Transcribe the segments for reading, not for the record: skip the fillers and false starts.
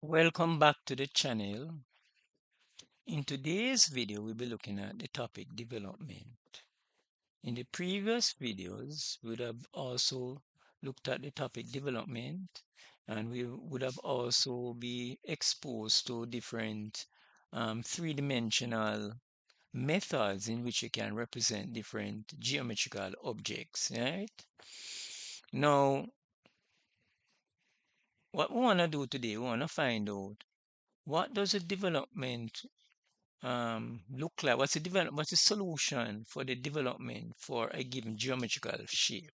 Welcome back to the channel. In today's video, we'll be looking at the topic development. In the previous videos, we would have also looked at the topic development, and we would have also be exposed to different three-dimensional methods in which you can represent different geometrical objects, right? Now, what we want to do today, we want to find out what does a development look like? What's the solution for the development for a given geometrical shape?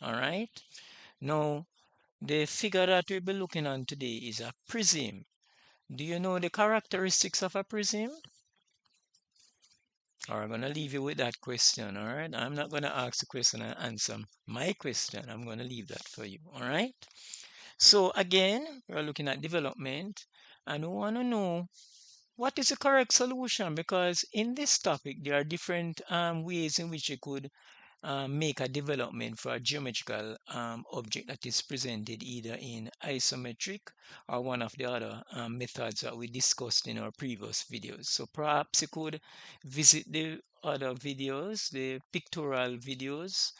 All right. Now, the figure that we'll be looking on today is a prism. Do you know the characteristics of a prism? Or I'm going to leave you with that question. All right. I'm not going to ask the question and answer my question. I'm going to leave that for you. All right. So again, we're looking at development, and we want to know what is the correct solution, because in this topic there are different ways in which you could make a development for a geometrical object that is presented either in isometric or one of the other methods that we discussed in our previous videos. So perhaps you could visit the other videos, the pictorial videos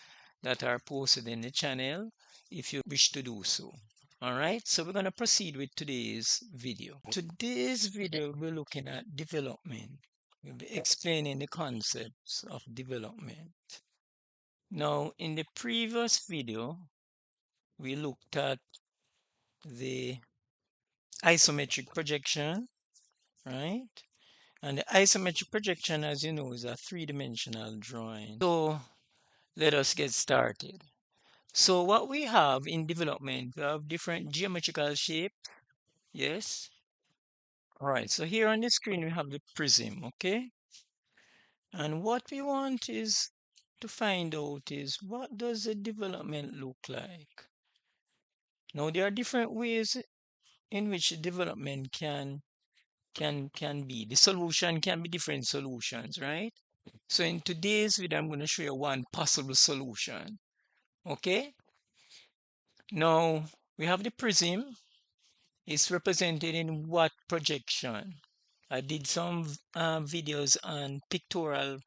that are posted in the channel if you wish to do so. All right, so we're going to proceed with today's video. Today's video, we're looking at development. We'll be explaining the concepts of development. Now, in the previous video, we looked at the isometric projection, right? And the isometric projection, as you know, is a three-dimensional drawing. So let us get started. So what we have in development, we have different geometrical shapes. Yes. All right. So here on the screen, we have the prism, okay? And what we want is to find out is what does the development look like? Now, there are different ways in which development can be. The solution can be different solutions, right? So in today's video, I'm going to show you one possible solution. Okay? Now, we have the prism. It's represented in what projection? I did some videos on pictorial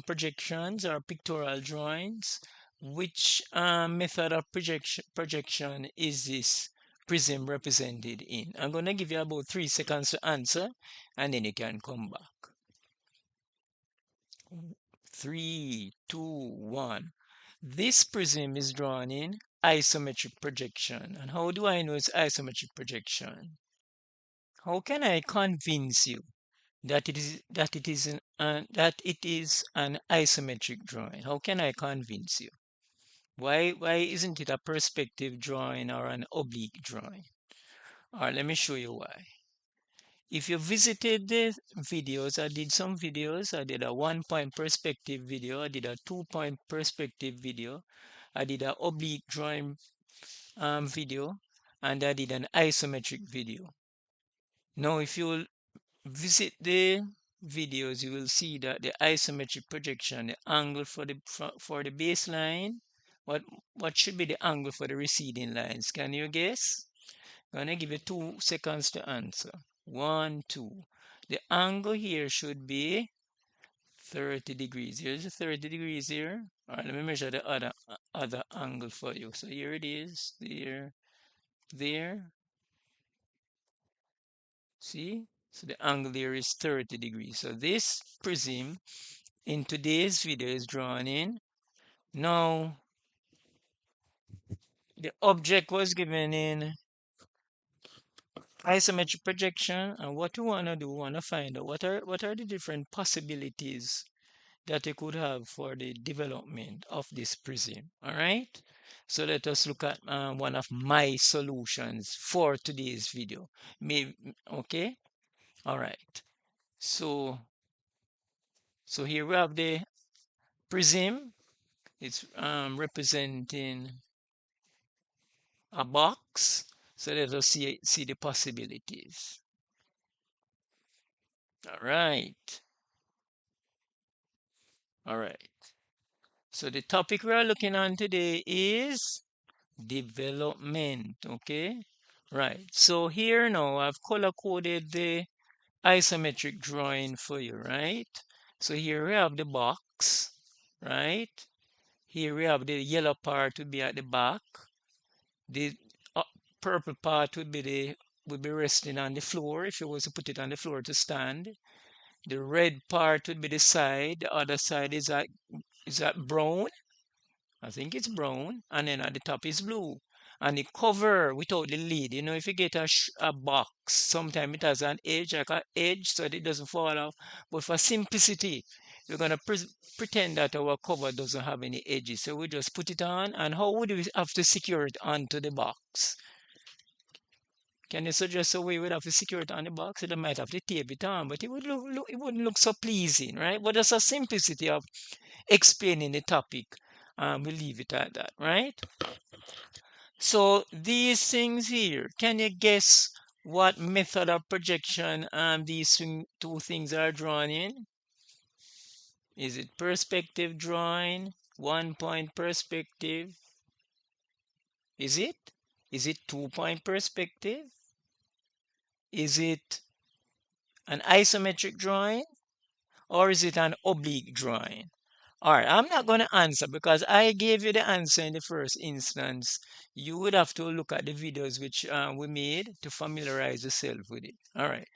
projections or pictorial drawings. Which method of projection is this prism represented in? I'm going to give you about 3 seconds to answer, and then you can come back. 3, 2, 1. This prism is drawn in isometric projection. And how do I know it's isometric projection? How can I convince you that it is an isometric drawing? How can I convince you? Why isn't it a perspective drawing or an oblique drawing? All right, let me show you why. If you visited the videos, I did some videos. I did a 1-point perspective video. I did a 2-point perspective video. I did an oblique drawing video, and I did an isometric video. Now, if you visit the videos, you will see that the isometric projection, the angle for the baseline, what should be the angle for the receding lines? Can you guess? I'm gonna give you 2 seconds to answer. 1, 2. The angle here should be 30 degrees. Here's the 30 degrees here. All right, let me measure the other angle for you. So here it is, there. See? So the angle there is 30 degrees. So this prism in today's video is drawn in. Now, the object was given in isometric projection, and what we want to do, we want to find out what are the different possibilities that you could have for the development of this prism. All right. So let us look at one of my solutions for today's video. Maybe, okay. All right. So here we have the prism. It's representing a box. So let us see the possibilities. All right. All right. So the topic we are looking on today is development. Okay. Right. So here now I've color coded the isometric drawing for you, right? So here we have the box, right? Here we have the yellow part would be at the back. The uh, purple part would be resting on the floor if you was to put it on the floor to stand. The red part would be the side. The other side is that brown. I think it's brown, and then at the top is blue. And the cover without the lid, you know, if you get a box, sometimes it has an edge, like an edge, so that it doesn't fall off. But for simplicity, we're gonna pretend that our cover doesn't have any edges. So we just put it on, and how would we have to secure it onto the box? Can you suggest a way we'd have to secure it on the box? It might have to tape it on, but it would it wouldn't look so pleasing, right? But that's a simplicity of explaining the topic. We'll leave it at that, right? So these things here, can you guess what method of projection these two things are drawn in? Is it perspective drawing, 1 point perspective? Is it? Is it 2 point perspective? Is it an isometric drawing? Or is it an oblique drawing? All right, I'm not going to answer because I gave you the answer in the first instance. You would have to look at the videos which we made to familiarize yourself with it. All right,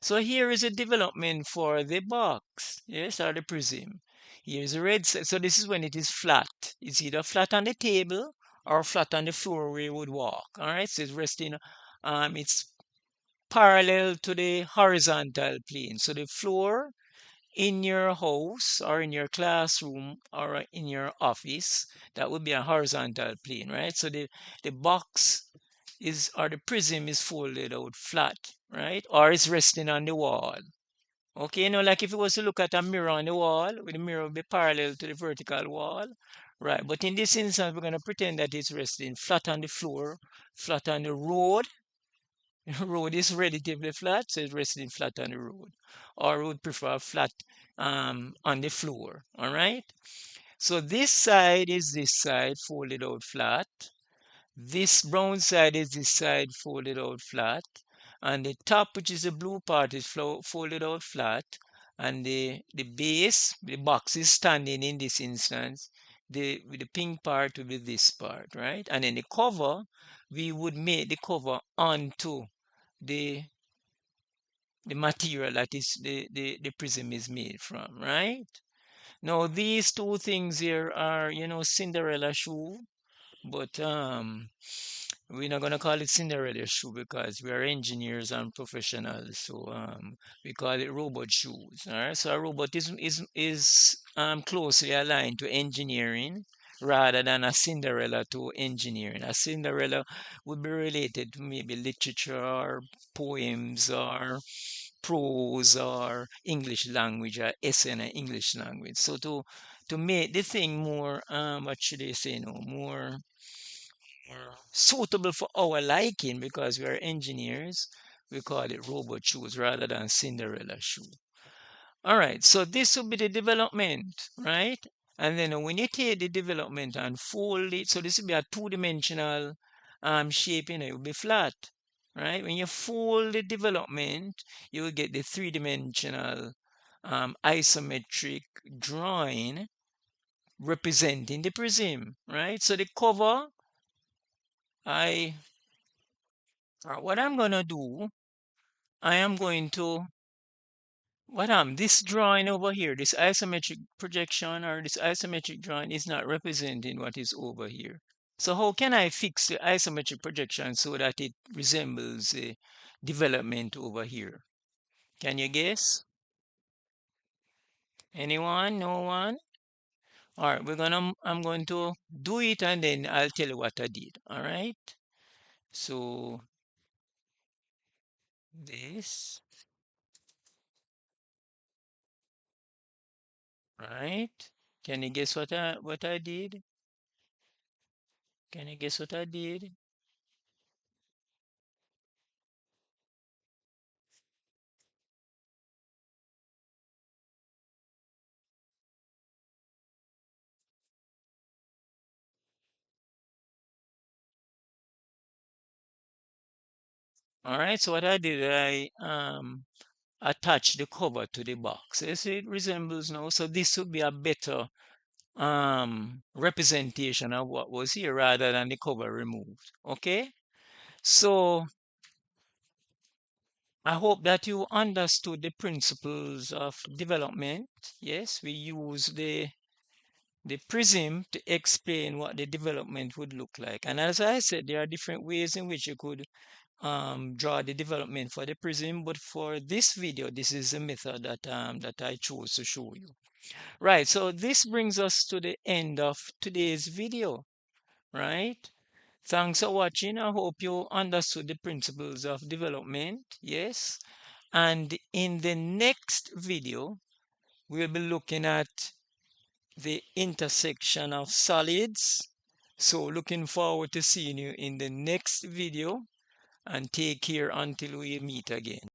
so here is a development for the box, yes, or the prism. Here's a red set. So this is when it is flat. It's either flat on the table or flat on the floor where you would walk. All right, so it's resting, it's parallel to the horizontal plane. So the floor in your house or in your classroom or in your office, that would be a horizontal plane, right? So the box is, or the prism is folded out flat, right? Or it's resting on the wall. Okay, you know, like if you was to look at a mirror on the wall, with the mirror would be parallel to the vertical wall, right? But in this instance, we're going to pretend that it's resting flat on the floor, flat on the road. The road is relatively flat, so it's resting flat on the road. Or would prefer flat on the floor. All right. So this side is this side folded out flat. This brown side is this side folded out flat. And the top, which is the blue part, is folded out flat. And the base, the box is standing in this instance. The pink part will be this part, right? And then the cover, we would make the cover onto the the material that is the prism is made from, right? Now these two things here are, you know, Cinderella shoe, but we're not gonna call it Cinderella shoe because we are engineers and professionals, so we call it robot shoes. All right, so a robot is closely aligned to engineering rather than a Cinderella to engineering. A Cinderella would be related to maybe literature or poems or prose or English language or essay in English language. So to make the thing more what should I say, more suitable for our liking because we are engineers, we call it robot shoes rather than Cinderella shoe. All right, so this will be the development, right? And then when you take the development and fold it, so this will be a two-dimensional shape, you know, it will be flat, right? When you fold the development, you will get the three-dimensional isometric drawing representing the prism, right? So the cover, I, what I'm gonna do, I am going to this drawing over here, this isometric projection or this isometric drawing is not representing what is over here. So how can I fix the isometric projection so that it resembles the development over here? Can you guess? Anyone? No one? All right, I'm going to do it and then I'll tell you what I did. All right. So this, right? Can you guess what I did? Can you guess what I did? All right, so what I did, I attached the cover to the box. You see, it resembles now. So this would be a better representation of what was here rather than the cover removed. Okay, so I hope that you understood the principles of development. Yes, we use the prism to explain what the development would look like. And as I said, there are different ways in which you could draw the development for the prism, but for this video, this is the method that I chose to show you. Right, so this brings us to the end of today's video, right? Thanks for watching. I hope you understood the principles of development. Yes. And in the next video, we'll be looking at the intersection of solids. So looking forward to seeing you in the next video, and take care until we meet again.